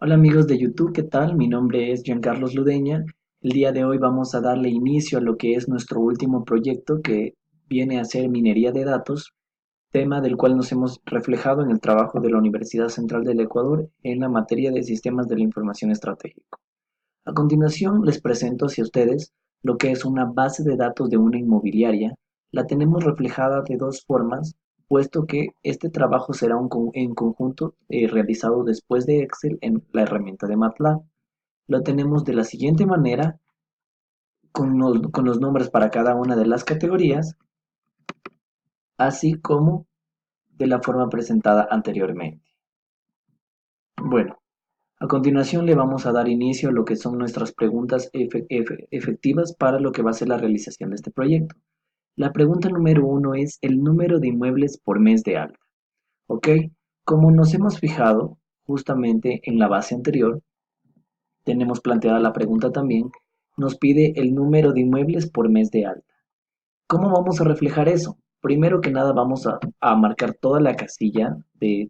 Hola amigos de YouTube, ¿qué tal? Mi nombre es Carlos Ludeña. El día de hoy vamos a darle inicio a lo que es nuestro último proyecto que viene a ser minería de datos, tema del cual nos hemos reflejado en el trabajo de la Universidad Central del Ecuador en la materia de sistemas de la información estratégico. A continuación les presento hacia ustedes lo que es una base de datos de una inmobiliaria. La tenemos reflejada de dos formas, puesto que este trabajo será en conjunto realizado después de Excel en la herramienta de MATLAB. Lo tenemos de la siguiente manera, con los nombres para cada una de las categorías, así como de la forma presentada anteriormente. Bueno, a continuación le vamos a dar inicio a lo que son nuestras preguntas efectivas para lo que va a ser la realización de este proyecto. La pregunta número uno es el número de inmuebles por mes de alta. ¿Ok? Como nos hemos fijado justamente en la base anterior, tenemos planteada la pregunta también, nos pide el número de inmuebles por mes de alta. ¿Cómo vamos a reflejar eso? Primero que nada vamos a marcar toda la casilla B.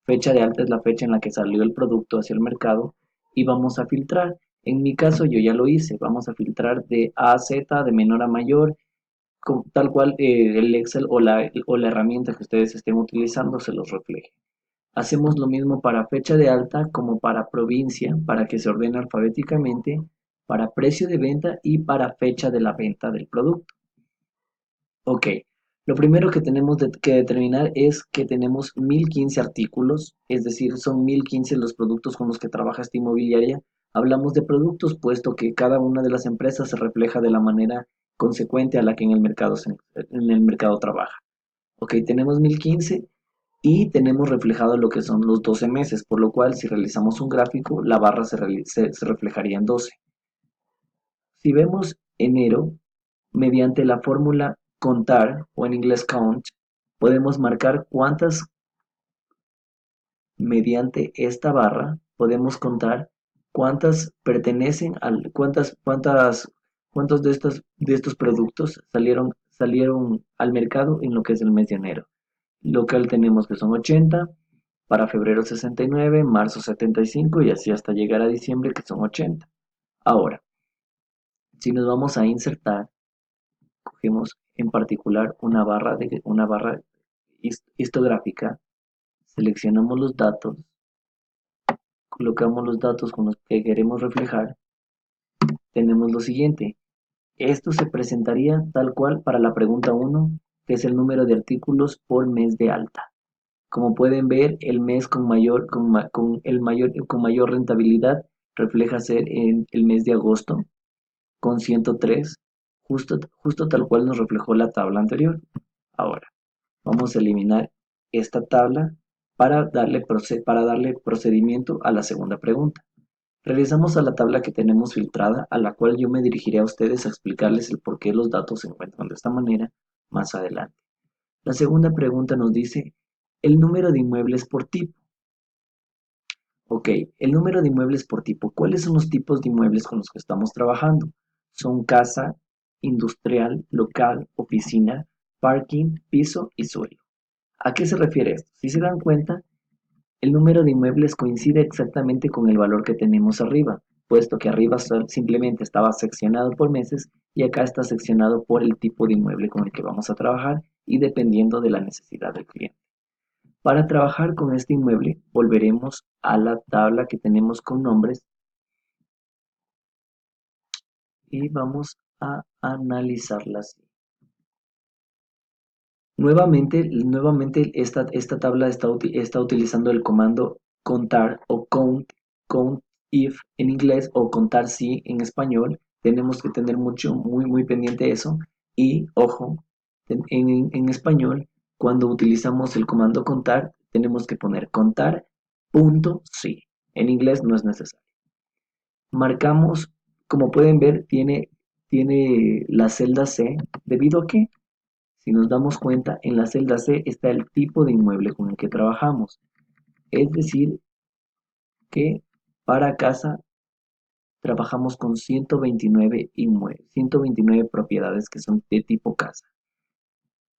Fecha de alta es la fecha en la que salió el producto hacia el mercado y vamos a filtrar. En mi caso yo ya lo hice, vamos a filtrar de A a Z, de menor a mayor, tal cual el Excel o la herramienta que ustedes estén utilizando se los refleje. Hacemos lo mismo para fecha de alta como para provincia, para que se ordene alfabéticamente, para precio de venta y para fecha de la venta del producto. Ok, lo primero que tenemos que determinar es que tenemos 1015 artículos, es decir, son 1015 los productos con los que trabaja esta inmobiliaria. Hablamos de productos puesto que cada una de las empresas se refleja de la manera consecuente a la que en el mercado trabaja. Ok, tenemos 1015 y tenemos reflejado lo que son los 12 meses, por lo cual si realizamos un gráfico, la barra se reflejaría en 12. Si vemos enero, mediante la fórmula contar o en inglés count, podemos marcar mediante esta barra, podemos contar cuántas pertenecen cuántos de estos productos salieron al mercado en lo que es el mes de enero. Local tenemos que son 80, para febrero 69, marzo 75 y así hasta llegar a diciembre que son 80. Ahora, si nos vamos a insertar, cogemos en particular una barra histográfica, seleccionamos los datos, colocamos los datos con los que queremos reflejar, tenemos lo siguiente. Esto se presentaría tal cual para la pregunta uno, que es el número de artículos por mes de alta. Como pueden ver, el mes con mayor rentabilidad refleja ser en el mes de agosto, con 103, justo tal cual nos reflejó la tabla anterior. Ahora, vamos a eliminar esta tabla para darle procedimiento a la segunda pregunta. Regresamos a la tabla que tenemos filtrada, a la cual yo me dirigiré a ustedes a explicarles el por qué los datos se encuentran de esta manera más adelante. La segunda pregunta nos dice el número de inmuebles por tipo. Ok, el número de inmuebles por tipo. ¿Cuáles son los tipos de inmuebles con los que estamos trabajando? Son casa, industrial, local, oficina, parking, piso y suelo. ¿A qué se refiere esto? Si se dan cuenta, el número de inmuebles coincide exactamente con el valor que tenemos arriba, puesto que arriba simplemente estaba seccionado por meses y acá está seccionado por el tipo de inmueble con el que vamos a trabajar y dependiendo de la necesidad del cliente. Para trabajar con este inmueble, volveremos a la tabla que tenemos con nombres y vamos a analizarlas. Nuevamente esta tabla está utilizando el comando contar o count if en inglés o contar si en español. Tenemos que tener muy pendiente eso. Y ojo, en español, cuando utilizamos el comando contar, tenemos que poner contar punto sí. En inglés no es necesario. Marcamos, como pueden ver, tiene la celda C, debido a que si nos damos cuenta, en la celda C está el tipo de inmueble con el que trabajamos. Es decir, que para casa trabajamos con 129 propiedades que son de tipo casa.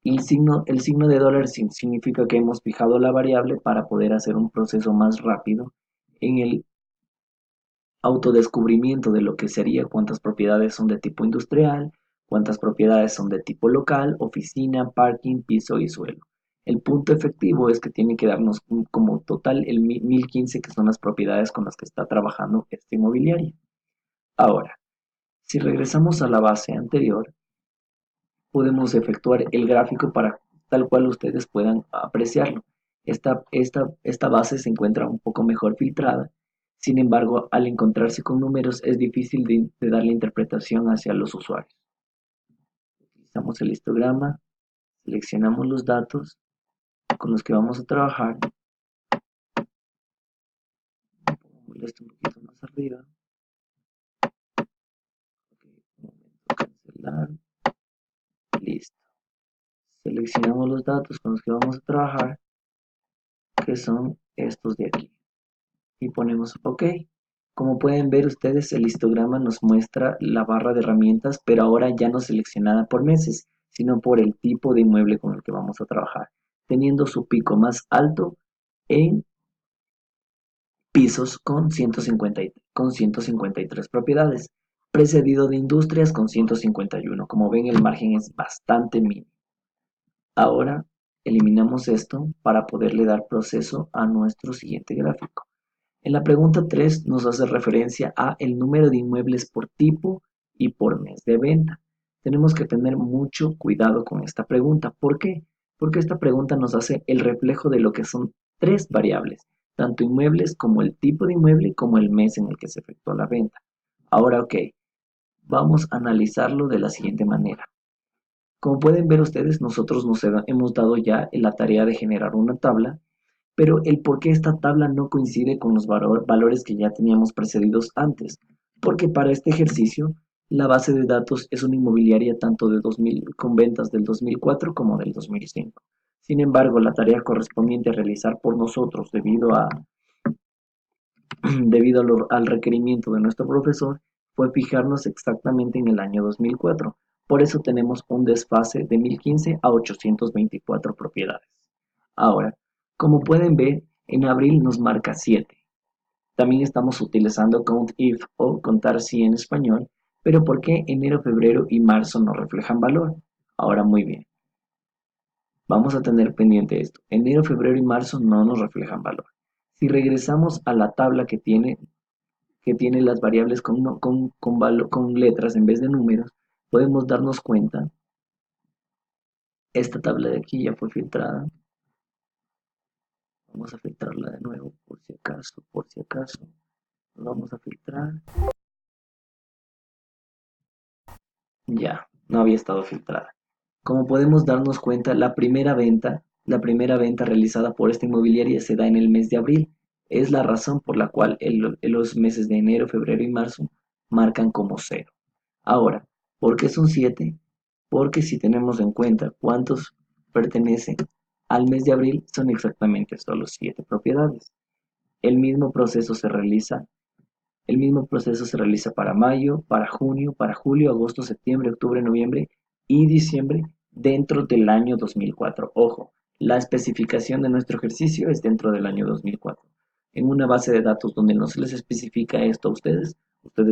El signo de dólar significa que hemos fijado la variable para poder hacer un proceso más rápido en el autodescubrimiento de lo que sería cuántas propiedades son de tipo industrial, cuántas propiedades son de tipo local, oficina, parking, piso y suelo. El punto efectivo es que tiene que darnos como total el 1015, que son las propiedades con las que está trabajando esta inmobiliaria. Ahora, si regresamos a la base anterior, podemos efectuar el gráfico para tal cual ustedes puedan apreciarlo. Esta base se encuentra un poco mejor filtrada. Sin embargo, al encontrarse con números es difícil de darle interpretación hacia los usuarios. Utilizamos el histograma, seleccionamos los datos con los que vamos a trabajar. Pongo esto un poquito más arriba. Un momento, cancelar. Listo. Seleccionamos los datos con los que vamos a trabajar, que son estos de aquí. Y ponemos OK. Como pueden ver ustedes, el histograma nos muestra la barra de herramientas, pero ahora ya no seleccionada por meses, sino por el tipo de inmueble con el que vamos a trabajar, teniendo su pico más alto en pisos con 153 propiedades, precedido de industrias con 151. Como ven, el margen es bastante mínimo. Ahora eliminamos esto para poderle dar proceso a nuestro siguiente gráfico. En la pregunta 3 nos hace referencia a el número de inmuebles por tipo y por mes de venta. Tenemos que tener mucho cuidado con esta pregunta. ¿Por qué? Porque esta pregunta nos hace el reflejo de lo que son tres variables, tanto inmuebles como el tipo de inmueble como el mes en el que se efectuó la venta. Ahora, ok, vamos a analizarlo de la siguiente manera. Como pueden ver ustedes, nosotros nos hemos dado ya la tarea de generar una tabla, pero el por qué esta tabla no coincide con los valores que ya teníamos precedidos antes, porque para este ejercicio la base de datos es una inmobiliaria tanto de 2000, con ventas del 2004 como del 2005. Sin embargo, la tarea correspondiente a realizar por nosotros al requerimiento de nuestro profesor fue fijarnos exactamente en el año 2004. Por eso tenemos un desfase de 1015 a 824 propiedades. Ahora, como pueden ver, en abril nos marca 7. También estamos utilizando count if o contar si en español, pero ¿por qué enero, febrero y marzo no reflejan valor? Ahora muy bien, vamos a tener pendiente esto. Enero, febrero y marzo no nos reflejan valor. Si regresamos a la tabla que tiene las variables con letras en vez de números, podemos darnos cuenta, esta tabla de aquí ya fue filtrada. Vamos a filtrarla de nuevo, por si acaso. Vamos a filtrar. Ya, no había estado filtrada. Como podemos darnos cuenta, la primera venta realizada por esta inmobiliaria se da en el mes de abril. Es la razón por la cual los meses de enero, febrero y marzo marcan como cero. Ahora, ¿por qué son 7? Porque si tenemos en cuenta cuántos pertenecen al mes de abril, son exactamente solo 7 propiedades. El mismo proceso se realiza El mismo proceso se realiza para mayo, para junio, para julio, agosto, septiembre, octubre, noviembre y diciembre dentro del año 2004. Ojo, la especificación de nuestro ejercicio es dentro del año 2004. En una base de datos donde no se les especifica esto a ustedes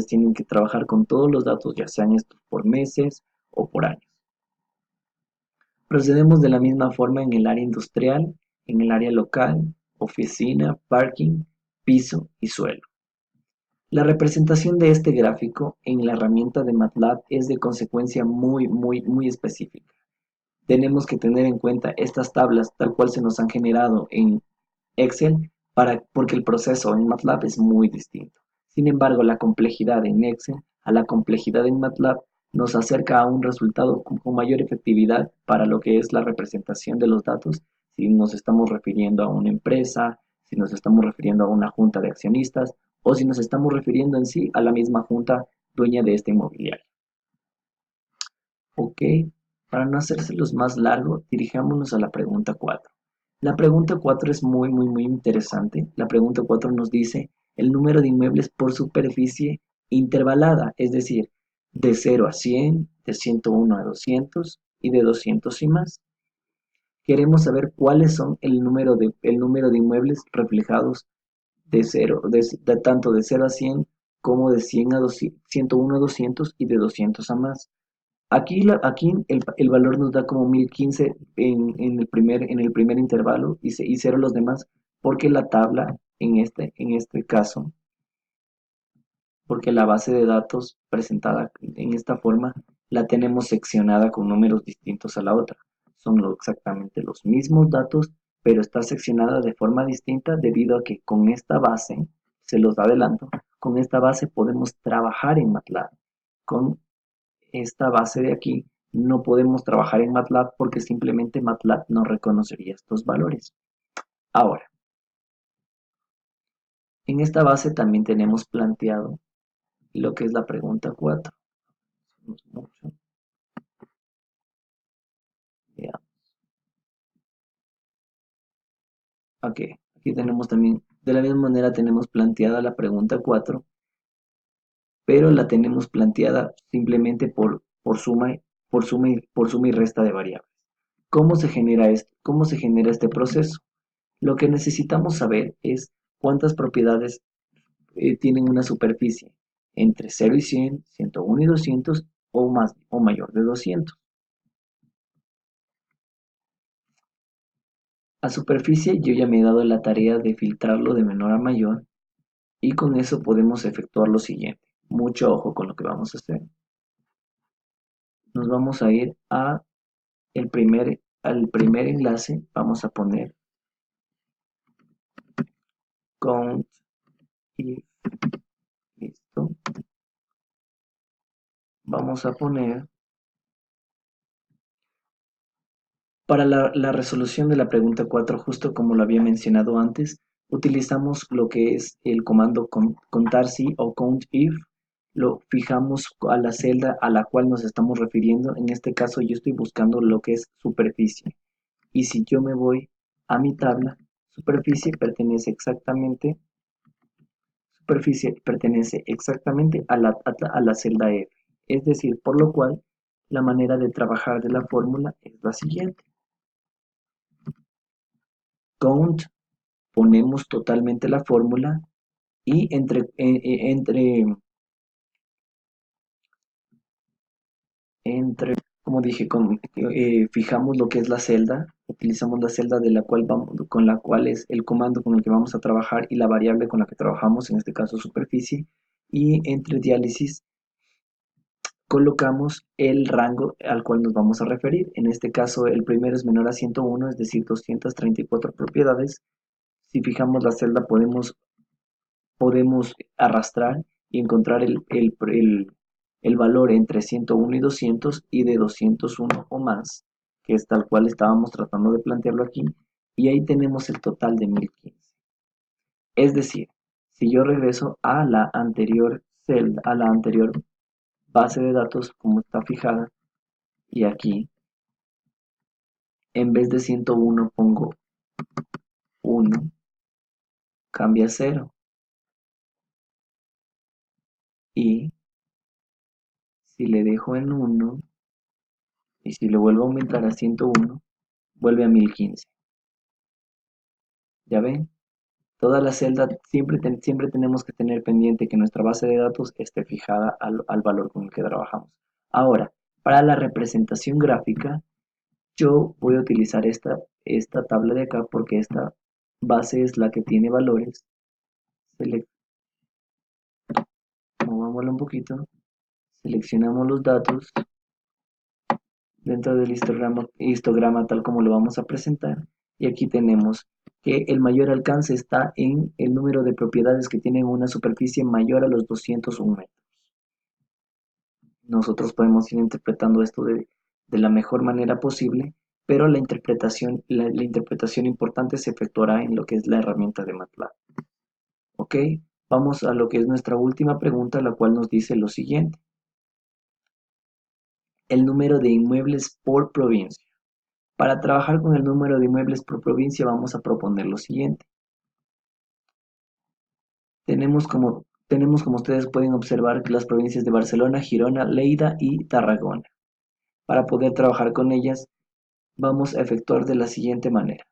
tienen que trabajar con todos los datos, ya sean estos por meses o por años. Procedemos de la misma forma en el área industrial, en el área local, oficina, parking, piso y suelo. La representación de este gráfico en la herramienta de MATLAB es de consecuencia muy específica. Tenemos que tener en cuenta estas tablas tal cual se nos han generado en Excel porque el proceso en MATLAB es muy distinto. Sin embargo, la complejidad en Excel a la complejidad en MATLAB nos acerca a un resultado con mayor efectividad para lo que es la representación de los datos, si nos estamos refiriendo a una empresa, si nos estamos refiriendo a una junta de accionistas o si nos estamos refiriendo en sí a la misma junta dueña de esta inmobiliaria. Ok, para no hacérselos más largo, dirijámonos a la pregunta 4. La pregunta 4 es muy interesante. La pregunta 4 nos dice el número de inmuebles por superficie intervalada, es decir, de 0 a 100, de 101 a 200 y de 200 y más. Queremos saber cuáles son el número de inmuebles reflejados tanto de 0 a 100 como de 100 a 200, 101 a 200 y de 200 a más. Aquí el valor nos da como 1015 en el primer intervalo y 0 los demás, porque la tabla en este caso, porque la base de datos presentada en esta forma la tenemos seccionada con números distintos a la otra. Son exactamente los mismos datos, pero está seccionada de forma distinta debido a que con esta base, se los adelanto, con esta base podemos trabajar en MATLAB. Con esta base de aquí no podemos trabajar en MATLAB porque simplemente MATLAB no reconocería estos valores. Ahora, en esta base también tenemos planteado lo que es la pregunta 4. Mucho. Ya. Ok, aquí tenemos también, de la misma manera tenemos planteada la pregunta 4, pero la tenemos planteada simplemente por suma y resta de variables. ¿Cómo se genera esto? ¿Cómo se genera este proceso? Lo que necesitamos saber es cuántas propiedades tienen una superficie entre 0 y 100, 101 y 200 o más o mayor de 200. A superficie yo ya me he dado la tarea de filtrarlo de menor a mayor y con eso podemos efectuar lo siguiente. Mucho ojo con lo que vamos a hacer. Nos vamos a ir al primer enlace, vamos a poner count if, listo. Vamos a poner, para la resolución de la pregunta 4, justo como lo había mencionado antes, utilizamos lo que es el comando contar si o count if, lo fijamos a la celda a la cual nos estamos refiriendo. En este caso yo estoy buscando lo que es superficie. Y si yo me voy a mi tabla, superficie pertenece exactamente a la celda F. Es decir, por lo cual la manera de trabajar de la fórmula es la siguiente. Count, ponemos totalmente la fórmula y como dije, fijamos lo que es la celda, utilizamos la celda con la cual es el comando con el que vamos a trabajar y la variable con la que trabajamos, en este caso superficie, y entre diálisis colocamos el rango al cual nos vamos a referir. En este caso el primero es menor a 101, es decir, 234 propiedades. Si fijamos la celda podemos arrastrar y encontrar el valor entre 101 y 200 y de 201 o más, que es tal cual estábamos tratando de plantearlo aquí, y ahí tenemos el total de 1015. Es decir, si yo regreso a la anterior celda, a la anterior base de datos como está fijada, y aquí en vez de 101 pongo 1, cambia a 0, y si le dejo en 1 y si le vuelvo a aumentar a 101, vuelve a 1015. ¿Ya ven? Toda la celda, siempre tenemos que tener pendiente que nuestra base de datos esté fijada al valor con el que trabajamos. Ahora, para la representación gráfica, yo voy a utilizar esta tabla de acá porque esta base es la que tiene valores. Movámosla un poquito, seleccionamos los datos dentro del histograma tal como lo vamos a presentar, y aquí tenemos que el mayor alcance está en el número de propiedades que tienen una superficie mayor a los 201 metros. Nosotros podemos ir interpretando esto de la mejor manera posible, pero la interpretación importante se efectuará en lo que es la herramienta de MATLAB. Ok, vamos a lo que es nuestra última pregunta, la cual nos dice lo siguiente. El número de inmuebles por provincia. Para trabajar con el número de inmuebles por provincia vamos a proponer lo siguiente. Tenemos como ustedes pueden observar las provincias de Barcelona, Girona, Lleida y Tarragona. Para poder trabajar con ellas vamos a efectuar de la siguiente manera.